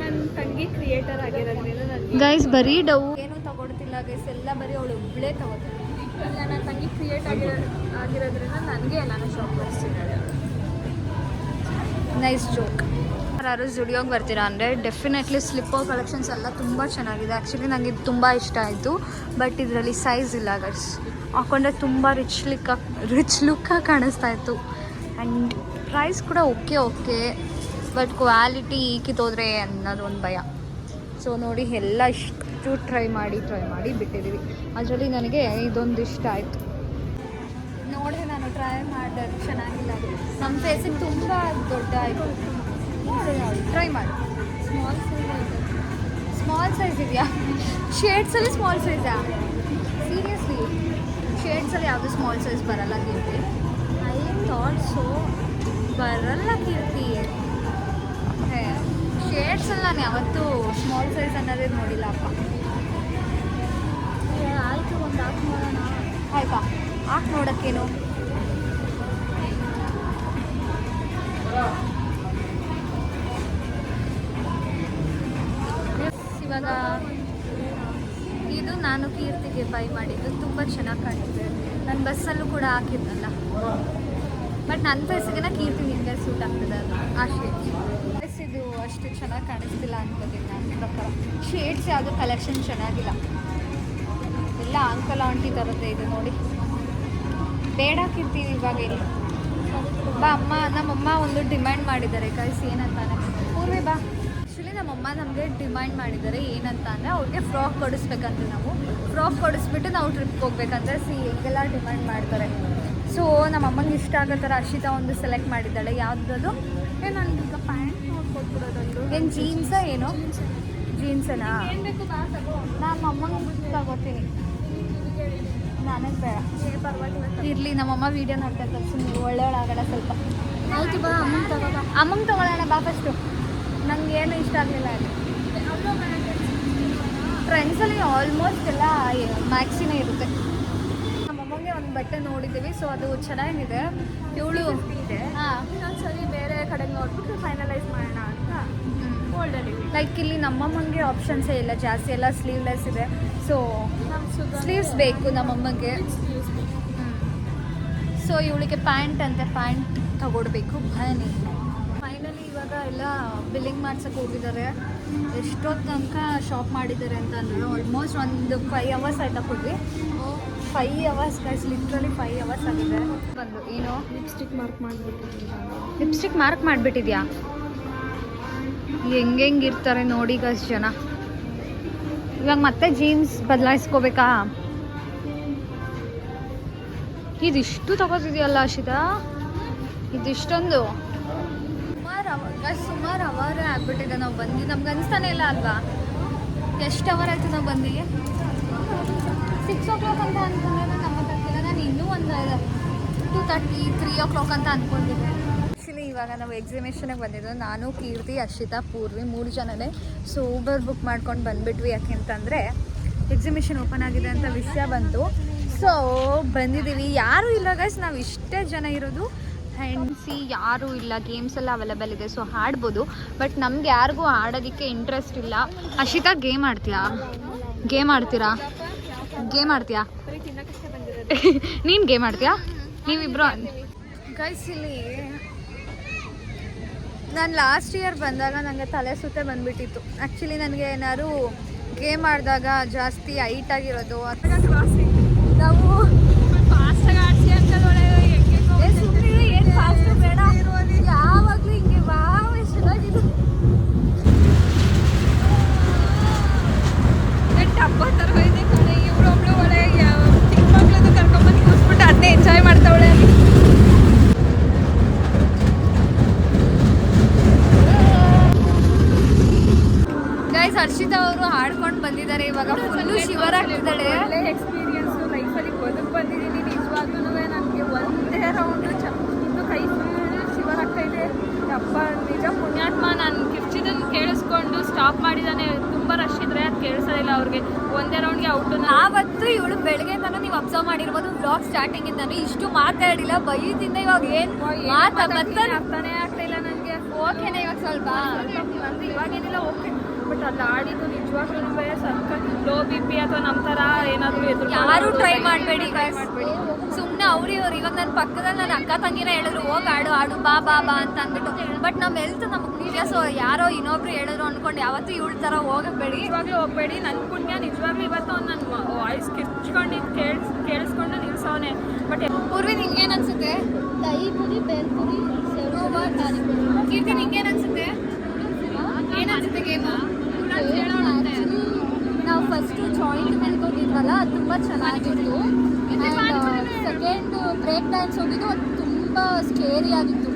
ನನ್ನ ತಂಗಿ ಕ್ರಿಯೇಟರ್ ಆಗಿರೋದ್ರಿಂದ ನನಗೆ ಗೈಸ್ ಬರೀ ಡವ್ ಏನೂ ತಗೊಡ್ತಿಲ್ಲ. ಇಲ್ಲ ಗೈಸ್, ಎಲ್ಲ ಬರೀ ಅವಳು ಒಬ್ಬಳೇ ತಗೋತಾಳೆ. ಇಲ್ಲ ನನ್ನ ತಂಗಿ ಕ್ರಿಯೇಟ್ ಆಗಿರೋದ್ರಿಂದ ನನಗೆ ಎಲ್ಲಾನು ಶಾಪ್ ಬರ್ಸಿದ್ದಾಳೆ. Nice joke. ಯಾರು ಜುಡಿಯೋಗೆ ಬರ್ತೀರಾ ಅಂದರೆ ಡೆಫಿನೆಟ್ಲಿ ಸ್ಲಿಪ್ಪರ್ ಕಲೆಕ್ಷನ್ಸ್ ಎಲ್ಲ ತುಂಬ ಚೆನ್ನಾಗಿದೆ. ಆ್ಯಕ್ಚುಲಿ ನನಗೆ ಇದು ತುಂಬ ಇಷ್ಟ ಆಯಿತು. ಬಟ್ ಇದರಲ್ಲಿ ಸೈಜ್ ಇಲ್ಲ ಗೈಸ್. ಹಾಕೊಂಡ್ರೆ ತುಂಬ ರಿಚ್ ಲುಕ್ಕಾಗಿ ಕಾಣಿಸ್ತಾ ಇತ್ತು. ಆ್ಯಂಡ್ ಪ್ರೈಸ್ ಕೂಡ ಓಕೆ ಬಟ್ ಕ್ವಾಲಿಟಿ ಕಿತ್ತೋದ್ರೆ ಅನ್ನೋದು ಒಂದು ಭಯ. ಸೊ ನೋಡಿ ಎಲ್ಲ ಇಷ್ಟು ಟ್ರೈ ಮಾಡಿ ಬಿಟ್ಟಿದ್ದೀವಿ. ಅದರಲ್ಲಿ ನನಗೆ ಇದೊಂದು ಇಷ್ಟ ಆಯಿತು. ನೋಡಿದೆ ನಾನು ಟ್ರೈ ಮಾಡಿದೆ, ಚೆನ್ನಾಗಿಲ್ಲ. ನಮ್ಮ ಫೇಸಿಗೆ ತುಂಬ ದೊಡ್ಡ ಆಯಿತು. ನೋಡಿ ಟ್ರೈ ಮಾಡಿ. ಸ್ಮಾಲ್ ಸೈಜ್ ಇದೆಯಾ? ಶೇಡ್ಸಲ್ಲಿ ಸ್ಮಾಲ್ ಸೈಜಾ? ಸೀರಿಯಸ್ಲಿ ಶೇಡ್ಸಲ್ಲಿ ಯಾವುದು ಸ್ಮಾಲ್ ಸೈಜ್ ಬರಲ್ಲ ಕೀರ್ತಿ? I thought so. ಬರಲ್ಲ ಕೀರ್ತಿ. ಶೇಡ್ಸಲ್ಲಿ ನಾನು ಯಾವತ್ತೂ ಸ್ಮಾಲ್ ಸೈಜ್ ಅನ್ನೋದೇ ನೋಡಿಲ್ಲಪ್ಪ. ಆಯಿತು, ಒಂದು ಹಾಕಿ ನೋಡೋಣ. ಆಯ್ತಾ ಹಾಕಿ ನೋಡೋಕ್ಕೇನು? ಇವಾಗ ಇದು ನಾನು ಕೀರ್ತಿಗೆ ಬೈ ಮಾಡಿದ್ದು. ತುಂಬ ಚೆನ್ನಾಗಿ ಕಾಣಿಸುತ್ತೆ. ನಾನು ಬಸ್ಸಲ್ಲೂ ಕೂಡ ಹಾಕಿದ್ನಲ್ಲ. ಬಟ್ ನನ್ನ ಫೇಸಿಗೆ ಕೀರ್ತಿ ನಿಮಗೆ ಸೂಟ್ ಆಗ್ತದೆ ಅದು ಆ ಶೇಡ್ಸ್. ಇದು ಅಷ್ಟು ಚೆನ್ನಾಗಿ ಕಾಣಿಸ್ತಿಲ್ಲ ಅನ್ಕೋತೀನಿ ನನ್ನ ಪ್ರಕಾರ. ಶೇಡ್ಸ್ ಯಾವುದು ಕಲೆಕ್ಷನ್ ಚೆನ್ನಾಗಿಲ್ಲ. ಎಲ್ಲ ಅಂಕಲ್ ಆಂಟಿ ಥರದ್ದೇ ಇದು ನೋಡಿ. ಬೇಡ ಕೀರ್ತಿ ಇವಾಗ ಇಲ್ಲಿ ಬಾ. ನಮ್ಮಮ್ಮ ಒಂದು ಡಿಮ್ಯಾಂಡ್ ಮಾಡಿದ್ದಾರೆ ಗೈಸ್. ಏನಂತಾನೆ ಪೂರ್ವೆ ಬಾ. ಆ್ಯಕ್ಚುಲಿ ನಮ್ಮಮ್ಮ ನಮಗೆ ಡಿಮ್ಯಾಂಡ್ ಮಾಡಿದ್ದಾರೆ ಏನಂತ ಅಂದರೆ ಅವ್ರಿಗೆ ಫ್ರಾಕ್ ಕೊಡಿಸ್ಬೇಕಂತ. ನಾವು ಫ್ರಾಕ್ ಕೊಡಿಸ್ಬಿಟ್ಟು ನಾವು ಟ್ರಿಪ್ಗೆ ಹೋಗ್ಬೇಕಂದ್ರೆ ಹಿಂಗೆಲ್ಲ ಡಿಮ್ಯಾಂಡ್ ಮಾಡ್ತಾರೆ. ಸೊ ನಮ್ಮಮ್ಮಂಗೆ ಇಷ್ಟ ಆಗೋ ಥರ ಅರ್ಷಿತಾ ಒಂದು ಸೆಲೆಕ್ಟ್ ಮಾಡಿದ್ದಾಳೆ. ಯಾವುದದು? ನನಗೀಗ ಪ್ಯಾಂಟ್ ನೋಡ್ಕೊಟ್ಬಿಡೋದೊಂದು. ಏನು ಜೀನ್ಸಾ? ಏನು ಜೀನ್ಸನಾ? ಏನು ಬೇಕು ಬಾ ತಗೋ. ನಮ್ಮ ಅಮ್ಮಂಗೆ ತಗೋತೀನಿ. ನನಗೆ ಬೇಡ. ಪರವಾಗಿಲ್ಲ. ಇರಲಿ, ನಮ್ಮಮ್ಮ ವೀಡಿಯೋ ನೋಡ್ತಾ ಇರ್ತಾರೆ. ಸುಮ್ಮನೆ ಒಳ್ಳೆಯವಳಾಗಲ್ಲ ಸ್ವಲ್ಪ. ಆಯಿತು ಬಾ, ಅಮ್ಮನ ತಗೋಬಾ. ಅಮ್ಮಂಗೆ ತೊಗೊಳ್ಳೋಣ ಬಾ ಫಸ್ಟು. ನನಗೆ ಏನು ಇಷ್ಟ ಆಗಲಿಲ್ಲ ಅಲ್ಲಿ. ಟ್ರೆಂಡ್ಸಲ್ಲಿ ಆಲ್ಮೋಸ್ಟ್ ಎಲ್ಲ ಮ್ಯಾಕ್ಸಿನೇ ಇರುತ್ತೆ. ನಮ್ಮಮ್ಮಗೆ ಒಂದು ಬಟ್ಟೆ ನೋಡಿದ್ದೀವಿ. ಸೊ ಅದು ಚೆನ್ನಾಗಿದೆ. ಇವಳು ಇದೆ. ಹಾಂ, ಇನ್ನೊಂದು ಸರಿ ಬೇರೆ ಕಡೆ ನೋಡ್ಬಿಟ್ಟು ಫೈನಲೈಸ್ ಮಾಡೋಣ ಅಂತ ಗೋಲ್ಡಲ್ಲಿ. ಲೈಕ್ ಇಲ್ಲಿ ನಮ್ಮಮ್ಮಂಗೆ ಆಪ್ಷನ್ಸೇ ಇಲ್ಲ ಜಾಸ್ತಿ. ಎಲ್ಲ ಸ್ಲೀವ್ಲೆಸ್ ಇದೆ. ಸೊ ಸ್ಲೀವ್ಸ್ ಬೇಕು ನಮ್ಮಮ್ಮಗೆ. ಸೊ ಇವಳಿಗೆ ಪ್ಯಾಂಟ್ ಅಂತೆ, ಪ್ಯಾಂಟ್ ತಗೊಡ್ಬೇಕು. ಬನ್ನಿ ಫೈನಲಿ ಇವಾಗ ಎಲ್ಲ ಬಿಲ್ಲಿಂಗ್ ಮಾಡ್ಸಕ್ಕೆ ಹೋಗಿದ್ದಾರೆ. ಎಷ್ಟೊತ್ತು ತನಕ ಶಾಪ್ ಮಾಡಿದ್ದಾರೆ ಅಂತಂದರೆ ಆಲ್ಮೋಸ್ಟ್ ಒಂದು 5 hours ಆಯ್ತಾ ಕೊಡ್ವಿ. 5 hours ಗೈಸ್, ಲಿಟ್ರಲಿ 5 hours ಆಗಿದೆ. ಬಂದು ಏನು ಲಿಪ್ಸ್ಟಿಕ್ ಮಾರ್ಕ್ ಮಾಡಿಬಿಟ್ಟಿದ್ದೀನಿ. ಲಿಪ್ಸ್ಟಿಕ್ ಮಾರ್ಕ್ ಮಾಡಿಬಿಟ್ಟಿದ್ಯಾ? ಹೆಂಗಿರ್ತಾರೆ ನೋಡಿ ಗೈಸ್ ಜನ. ಇವಾಗ ಮತ್ತೆ ಜೀನ್ಸ್ ಬದಲಾಯಿಸ್ಕೋಬೇಕಾ? ಇದಿಷ್ಟು ತಗೋತಿದ್ಯಲ್ಲ ಅರ್ಷಿತಾ, ಇದಿಷ್ಟೊಂದು ಸುಮಾರು ಅವರೇ ಆಗ್ಬಿಟ್ಟಿದೆ ನಾವು ಬಂದು. ನಮ್ಗೆ ಅನಿಸ್ತಾನೆ ಇಲ್ಲ ಅಲ್ವಾ? ಎಷ್ಟು ಅವರ್ ಆಯಿತು ನಾವು ಬಂದಿಗೆ? 6 o'clock ಅಂತ ಅಂದ್ಕೊಂಡ್ರೆ ನಮ್ಮ ಗೊತ್ತಿಲ್ಲ. ನಾನು ಇನ್ನೂ ಒಂದು 2:30, 3 o'clock ಅಂತ ಅಂದ್ಕೊಂಡಿದ್ದೆ. ಆ್ಯಕ್ಚುಲಿ ಇವಾಗ ನಾವು ಎಕ್ಸಿಬಿಷನಿಗೆ ಬಂದಿದ್ದು. ನಾನು, ಕೀರ್ತಿ, ಅರ್ಷಿತಾ, ಪೂರ್ವಿ 3 ಜನನೇ. ಸೊ ಊಬರ್ ಬುಕ್ ಮಾಡ್ಕೊಂಡು ಬಂದುಬಿಟ್ವಿ. ಯಾಕೆಂತಂದರೆ ಎಕ್ಸಿಬಿಷನ್ ಓಪನ್ ಆಗಿದೆ ಅಂತ ವಿಷಯ ಬಂತು. ಸೊ ಬಂದಿದ್ದೀವಿ. ಯಾರೂ ಇಲ್ಲ ಗೈಸ್, ನಾವು ಇಷ್ಟೇ ಜನ ಇರೋದು. ಆ್ಯಂಡ್ ಯಾರೂ ಇಲ್ಲ. ಗೇಮ್ಸ್ ಎಲ್ಲ ಅವೈಲೇಬಲ್ ಇದೆ. ಸೊ ಆಡ್ಬೋದು. ಬಟ್ ನಮ್ಗೆ ಯಾರಿಗೂ ಆಡೋದಕ್ಕೆ ಇಂಟ್ರೆಸ್ಟ್ ಇಲ್ಲ. ಅರ್ಷಿತಾ ಗೇಮ್ ಆಡ್ತೀಯಾ? ಗೇಮ್ ಆಡ್ತೀರಾ? ಗೇಮ್ ಆಡ್ತೀಯಾ? ನೀನು ಗೇಮ್ ಆಡ್ತೀಯಾ? ನೀವಿಬ್ರು ಗೈಸ್ ಇಲ್ಲಿ ನಾನು ಲಾಸ್ಟ್ ಇಯರ್ ಬಂದಾಗ ನನಗೆ ತಲೆ ಸುತ್ತೆ ಬಂದುಬಿಟ್ಟಿತ್ತು. ಆ್ಯಕ್ಚುಲಿ ನನಗೆ ಏನಾದ್ರು ಗೇಮ್ ಆಡಿದಾಗ ಜಾಸ್ತಿ ಹೈಟ್ ಆಗಿರೋದು ನಾವು ಫಾಸ್ಟಾಗಿ ಆಡಿಸಿ ಅಂತ ಸುಮ್ಮನೆ ಏನು ಫಾಸ್ಟ್ ಬೇಡ, ಯಾವಾಗಲೂ ಹಿಂಗೆ ವಾವ್ ಎಷ್ಟು ಚೆನ್ನಾಗಿದೆ. ಹಬ್ಬ ಥರ ಇದೆ ಕಣೆ. ಇವ್ರೊಬ್ಳು ಒಳಗೆ ಚಿಕ್ಕ ಮಕ್ಳದ್ದು ಕರ್ಕೊಂಬಂದು ಕೂರಿಸ್ಬಿಟ್ಟು ಅದನ್ನೇ ಎಂಜಾಯ್ ಮಾಡ್ತಾವಳೆ. ಗೈಸ್ ಹರ್ಷಿತಾ ಅವರು ಹಾಡ್ಕೊಂಡು ಬಂದಿದ್ದಾರೆ. ಇವಾಗ ಫುಲ್ಲು ಶಿವರ್ ಆಗ್ತಿದ್ದಾಳೆ. ಒಳ್ಳೆ ಎಕ್ಸ್ಪೀರಿಯನ್ಸು ಲೈಫಲ್ಲಿ ಬದುಕು ಬಂದಿದ್ದೀನಿ. ನಿಜವಾಗ್ಲೂ ನನಗೆ ಒಂದೇ ರೌಂಡು ಇನ್ನು ಕೈ ಫುಲ್ ಶಿವರ್ ಆಗ್ತಾಯಿದೆ. ಹಬ್ಬ ನಿಜ ಪುಣ್ಯಾತ್ಮ. ನಾನು ಕಿರ್ಚಿದನ್ನು ಕೇಳಿಸ್ಕೊಂಡು ಸ್ಟಾಪ್ ಮಾಡಿದ್ದಾನೆ. ತುಂಬ ರಶ್ ಇದ್ರೆ ಅದು ಕೇಳಿಸೋದಿಲ್ಲ ಅವ್ರಿಗೆ. ಒಂದೇ ರೌಂಡ್ಗೆ ಔಟು. ಆವತ್ತು ಇವಳು ಬೆಳಗ್ಗೆ ತನಕ ನೀವು ಅಬ್ಸರ್ವ್ ಮಾಡಿರ್ಬೋದು ವ್ಲಾಗ್ ಸ್ಟಾರ್ಟಿಂಗ್ ಇಂದಾನು ಇಷ್ಟು ಮಾತಾಡಿಲ್ಲ. ಬೈದಿಂದ ಇವಾಗ ಏನು ಅರ್ಥನೇ ಆಗ್ತಾಯಿಲ್ಲ ನನಗೆ. ಓಕೆನಾ ಇವಾಗ ಸ್ವಲ್ಪ ಅಂದರೆ ಇವಾಗೇನಿಲ್ಲ ಓಕೆ. ಬಟ್ ಅಲ್ಲಿ ಆಡಿದ್ದು ನಿಜವಾಗ್ಲೂ ಸ್ವಲ್ಪ ಲೋ BP ಅಥವಾ ನಮ್ಮ ಥರ ಯಾರು ಟ್ರೈ ಮಾಡಬೇಡಿ ಸುಮ್ಮನೆ ಅವ್ರು ಇವಾಗ ನನ್ನ ಪಕ್ಕದಲ್ಲಿ ನನ್ನ ಅಕ್ಕ ತಂಗಿನ ಹೇಳಿದ್ರು ಹೋಗಿ ಆಡು ಬಾ ಬಾ ಬಾ ಅಂತ ಅಂದ್ಬಿಟ್ಟು. ಬಟ್ ನಮ್ಮ ಹೆಲ್ತ್ ನಮಗೆ ನಿಜ. ಸೊ ಯಾರೋ ಇನ್ನೊಬ್ರು ಹೇಳಿದ್ರು ಅಂದ್ಕೊಂಡು ಯಾವತ್ತೂ ಇವಳ ಥರ ಹೋಗಬೇಡಿ, ಇವಾಗಲೂ ಹೋಗ್ಬೇಡಿ. ನನ್ನ ಪುಣ್ಯ ನಿಜವಾಗ್ಲೂ ಇವತ್ತು ನನ್ನ ವಾಯ್ಸ್ ಕಿರ್ಚ್ಕೊಂಡು ಕೇಳಿಸ್ಕೊಂಡು ನಿಲ್ಸವನೆ. ಬಟ್ ಪೂರ್ವಿ ನಿಂಗೇನು ಅನ್ಸುತ್ತೆ? ದಹಿ ಪುರಿ, ಬೇಲ್ಪುರಿ, ಕೀರ್ತಿ ನಿಂಗೇನು ಅನ್ಸುತ್ತೆ? ಏನನ್ಸುತ್ತೆ ಗೇಮು? ನಾವು ಫಸ್ಟು ಜಾಯಿಂಟ್ ಹೋಗಿದ್ವಲ್ಲ, ಅದು ತುಂಬ ಚೆನ್ನಾಗಿತ್ತು. ಆ್ಯಂಡ್ ಸೆಕೆಂಡ್ ಬ್ರೇಕ್ ಡ್ಯಾನ್ಸ್ ಹೋಗಿದ್ದು, ಅದು ತುಂಬ ಸ್ಕೇರಿ ಆಗಿತ್ತು.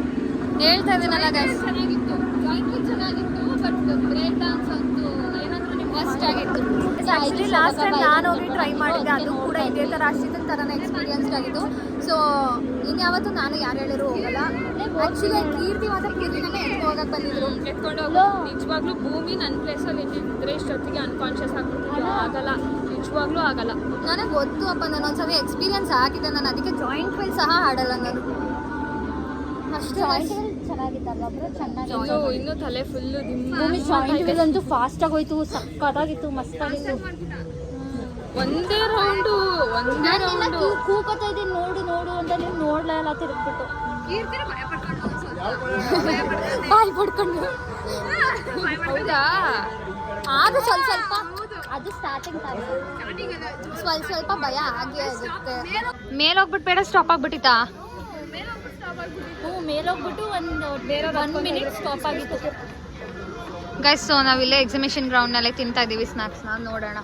ಹೇಳ್ತಾ ಇದ್ದೀನಲ್ಲ ಗೈಸ್, ಚೆನ್ನಾಗಿತ್ತು, ಜಾಯಿಂಟ್ ಚೆನ್ನಾಗಿತ್ತು. ಬಟ್ ಬ್ರೇಕ್ ಡ್ಯಾನ್ಸ್ ಅಂತೂ ಏನಂದ್ರೆ ನಿಮ್ಗೆ ಫಸ್ಟ್ ಆಗಿತ್ತು. ಆ್ಯಕ್ಚುಲಿ ಲಾಸ್ಟ್ ಟೈಮ್ ನಾನು ಹೋಗಿ ಟ್ರೈ ಮಾಡಿದ್ದೆ, ಅದು ಕೂಡ ಇದೇ ಥರ ಅಷ್ಟಿದ್ದ ಥರನೇ ಎಕ್ಸ್ಪೀರಿಯನ್ಸ್ಡ್ ಆಗಿತ್ತು. ಸೊ ಇನ್ಯಾವತ್ತೂ ನಾನು ಯಾರು ಹೇಳಿದ್ರು ಹೋಗಲ್ಲ. ಆ್ಯಕ್ಚುಲಿ ಕೀರ್ತಿ ಮಾತ್ರ ಕೀರ್ತಿನೇ ಹೋಗಕ್ಕೆ ಬಂದಿದ್ರು. ಎತ್ಕೊಂಡು ಹೋಗೋ ನಿಜವಾಗ್ಲೂ ಭೂಮಿ ನನ್ನ ಪ್ಲೇಸಲ್ಲಿ ಇದ್ದಿದ್ರೆ ಇಷ್ಟೊತ್ತಿಗೆ ಅನ್ಕಾನ್ಷಿಯಸ್ ಆಗ್ಬಿಟ್ಟು ಆಗಲ್ಲ, ನಿಜವಾಗ್ಲೂ ಆಗಲ್ಲ. ನನಗೆ ಗೊತ್ತು ಅಪ್ಪ, ನಾನು ಒಂದ್ಸರಿ ಎಕ್ಸ್ಪೀರಿಯನ್ಸ್ ಆಗಿದೆ. ನಾನು ಅದಕ್ಕೆ ಜಾಯಿಂಟ್ ಫೈಲ್ ಸಹ ಆಡಲ್ಲ ನಾನು. ಅಷ್ಟು ಚೆನ್ನಾಗಿತ್ತಲ್ಲ ಬ್ರೋ, ಚೆನ್ನಾಗಿ. ಇನ್ನೂ ತಲೆ ಫುಲ್ಲು ಜಾಯಿಂಟ್ ಅಂತೂ ಫಾಸ್ಟ್ ಆಗೋಯ್ತು, ಸಕ್ಕತ್ತಾಗಿತ್ತು, ಮಸ್ತಾಗಿತ್ತು. ಒಂದೇ ರೌಂಡು ಕೂಕೋತಾ ಇದ್ದೀನಿ, ನೋಡು ನೋಡು ಅಂತ. ನೀವು ನೋಡ್ಲೇ ಇಲ್ಲ, ತಿರುಗ್ಬಿಟ್ಟು ಬಾಯಿ ಪಡ್ಕೊಂಡು. ಹೌದಾ? ಆದ್ರೂ ಸ್ವಲ್ಪ ಅದು ಸ್ಟಾರ್ಟಿಂಗ್ ಸ್ವಲ್ಪ ಭಯ ಹಾಗೆ ಆಗುತ್ತೆ. ಮೇಲೋಗ್ಬಿಟ್ಟು ಬೇಡ ಸ್ಟಾಪ್ ಆಗ್ಬಿಟ್ಟಿತ್ತಾ? ಮೇಲೋಗ್ಬಿಟ್ಟು ಒಂದು ಮಿನಿಟ್ ಸ್ಟಾಪ್ ಆಗಿತ್ತು. ಗೈಸ್, ಸೊ ನಾವಿಲ್ಲೇ ಎಕ್ಸಿಬಿಷನ್ ಗ್ರೌಂಡ್ನಲ್ಲೇ ತಿಂತಾ ಇದ್ದೀವಿ ಸ್ನ್ಯಾಕ್ಸ್ನ. ನೋಡೋಣ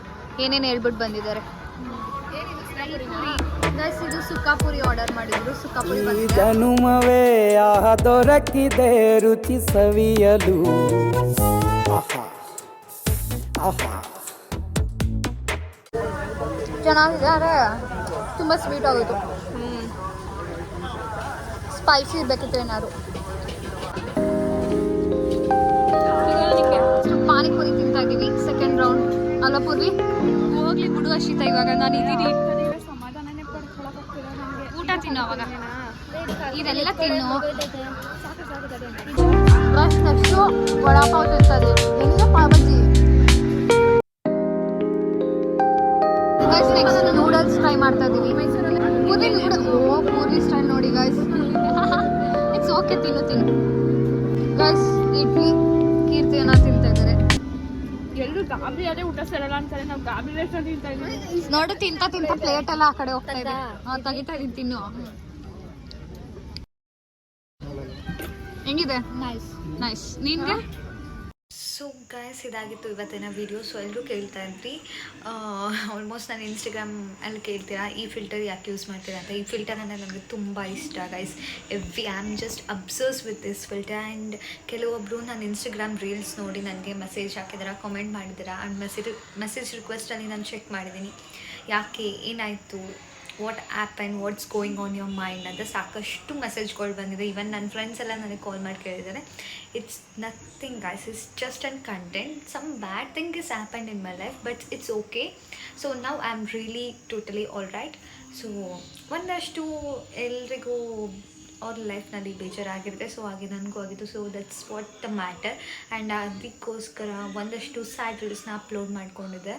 ಏನೇನು ಹೇಳ್ಬಿಟ್ಟು ಬಂದಿದ್ದಾರೆ. ಗೈಸ್, ಇದು ಸುಕ್ಕಾಪುರಿ ಆರ್ಡರ್ ಮಾಡಿದ್ರು. ಸುಕ್ಕಾಪುರಿ ಜನುಮವೇ ಆಹ ದೊರಕಿದೆ ರುಚಿ ಸವಿಯಲು. ಚೆನ್ನಾಗಿದೆ, ಆದರೆ ತುಂಬ ಸ್ವೀಟ್ ಆಗೋಯ್ತು. ಸ್ಪೈಸಿ ಇರಬೇಕಿತ್ತು ಏನಾದ್ರು. ಪಾನಿಪುರಿ ತಿಂತಾ ಇದ್ದೀವಿ, ಸೆಕೆಂಡ್ ರೌಂಡ್ ಅಲ್ಲ ಪೂರ್ವಿ? ಹೋಗ್ಲಿ ಬಿಡು ಅಶ್ವಿತ, ಇವಾಗ ನಾನು ಇದ್ದೀನಿ. ಸಮಾಧಾನನೇ ಪಡ್ಕೊಳಕ್ಕಾಗ್ತಿಲ್ಲ ನನಗೆ. ಊಟ ತಿನ್ನು ಅವಾಗ, ಇದೆಲ್ಲ ತಿನ್ನು. ಬಸ್ ನೆಕ್ಸ್ಟು ವಡಾಪಾವ್ ತಿಂತದೆ. ಹೆಂಗೆ ಪಾವಜಿ? ನೆಕ್ಸ್ಟ್ ನೂಡಲ್ಸ್ ಟ್ರೈ ಮಾಡ್ತಾ ಇದ್ದೀವಿ. ಪೂರಿ ಪೂರಿ ಸ್ಟೈಲ್ ನೋಡಿ ಗೈಸ್. ಇಟ್ಸ್ ಓಕೆ, ತಿನ್ನು ಗೈಸ್. ಇಡ್ಲಿ ಕೀರ್ತಿ ಏನೋ ತಿಂತಾ ಇದ್ದಾರೆ. ಎಲ್ಲರೂ ಗಾಬರಿ ಅದೇ ಊಟ ಸೇರಲ್ಲ ಅಂತಾರೆ, ನಾವು ಗಾಬರಿ ರೆಸ್ಟೋರೆಂಟ್ ತಿಂತಾ ಇದ್ದೀವಿ. ನೋಡು, ತಿಂತ ಪ್ಲೇಟ್ ಎಲ್ಲ ಆ ಕಡೆ ಹೋಗ್ತಾ ಇದೆ. ತೆಗಿತಾ ಇದೀನಿ, ತಿನ್ನು. ಹೆಂಗಿದೆ? ನೈಸ್. ನಿನ್ಗೆ? ಸೊ ಗೈಸ್, ಇದಾಗಿತ್ತು ಇವತ್ತಿನ ವೀಡಿಯೋ. ಸೊ ಎಲ್ಲರೂ ಕೇಳ್ತಾ ಇದ್ರಿ, ಆಲ್ಮೋಸ್ಟ್ ನಾನು ಇನ್ಸ್ಟಾಗ್ರಾಮಲ್ಲಿ ಕೇಳ್ತೀರಾ ಈ ಫಿಲ್ಟರ್ ಯಾಕೆ ಯೂಸ್ ಮಾಡ್ತೀರಾ ಅಂತ. ಈ ಫಿಲ್ಟರ್ ಅಂದರೆ ನನಗೆ ತುಂಬ ಇಷ್ಟ guys. I am just obsessed with this filter. And ಕೆಲವೊಬ್ಬರು ನಾನು ಇನ್ಸ್ಟಾಗ್ರಾಮ್ ರೀಲ್ಸ್ ನೋಡಿ ನನಗೆ ಮೆಸೇಜ್ ಹಾಕಿದ್ದೀರಾ, ಕಾಮೆಂಟ್ ಮಾಡಿದ್ದೀರಾ. ಆ್ಯಂಡ್ ಮೆಸೇಜ್ ರಿಕ್ವೆಸ್ಟಲ್ಲಿ ನಾನು ಚೆಕ್ ಮಾಡಿದ್ದೀನಿ, ಯಾಕೆ ಏನಾಯಿತು, what app and what's going on your mind ಅಂತ ಸಾಕಷ್ಟು ಮೆಸೇಜ್ಗಳು ಬಂದಿದೆ. ಈವನ್ ನನ್ನ ಫ್ರೆಂಡ್ಸ್ ಎಲ್ಲ ನನಗೆ ಕಾಲ್ ಮಾಡಿ ಕೇಳಿದ್ದಾರೆ. It's nothing guys, it's just an content. Some bad thing is happened in my life, but it's okay. So now I am really totally all right. So ಒಂದಷ್ಟು ಎಲ್ರಿಗೂ ಅವ್ರ ಲೈಫ್ನಲ್ಲಿ ಬೇಜಾರಾಗಿರುತ್ತೆ. ಸೊ ಹಾಗೆ ನನಗೂ ಆಗಿತ್ತು. So that's what the matter. And ಅದಕ್ಕೋಸ್ಕರ ಒಂದಷ್ಟು ಸ್ಯಾಡ್ ರೀಲ್ಸ್ನ ಅಪ್ಲೋಡ್ ಮಾಡ್ಕೊಂಡಿದ್ದೆ.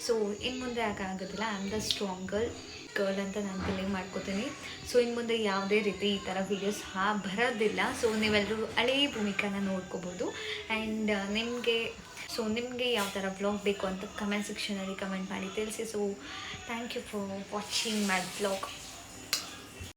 ಸೊ ಇನ್ನು ಮುಂದೆ ಆಗೋದಿಲ್ಲ. I am the stronger girl ಅಂತ ನಾನು ಬಿಲೀವ್ ಮಾಡ್ಕೋತೀನಿ. ಸೊ ಇನ್ನು ಮುಂದೆ ಯಾವುದೇ ರೀತಿ ಈ ಥರ ವೀಡಿಯೋಸ್ ಬರೋದಿಲ್ಲ. ಸೊ ನೀವೆಲ್ಲರೂ ಹಳೇ ಭೂಮಿಕಾನ ನೋಡ್ಕೋಬೋದು. ಆ್ಯಂಡ್ ನಿಮಗೆ ಯಾವ ಥರ ವ್ಲಾಗ್ ಬೇಕು ಅಂತ ಕಮೆಂಟ್ ಸೆಕ್ಷನಲ್ಲಿ ಕಮೆಂಟ್ ಮಾಡಿ ತಿಳಿಸಿ. So thank you for watching my vlog.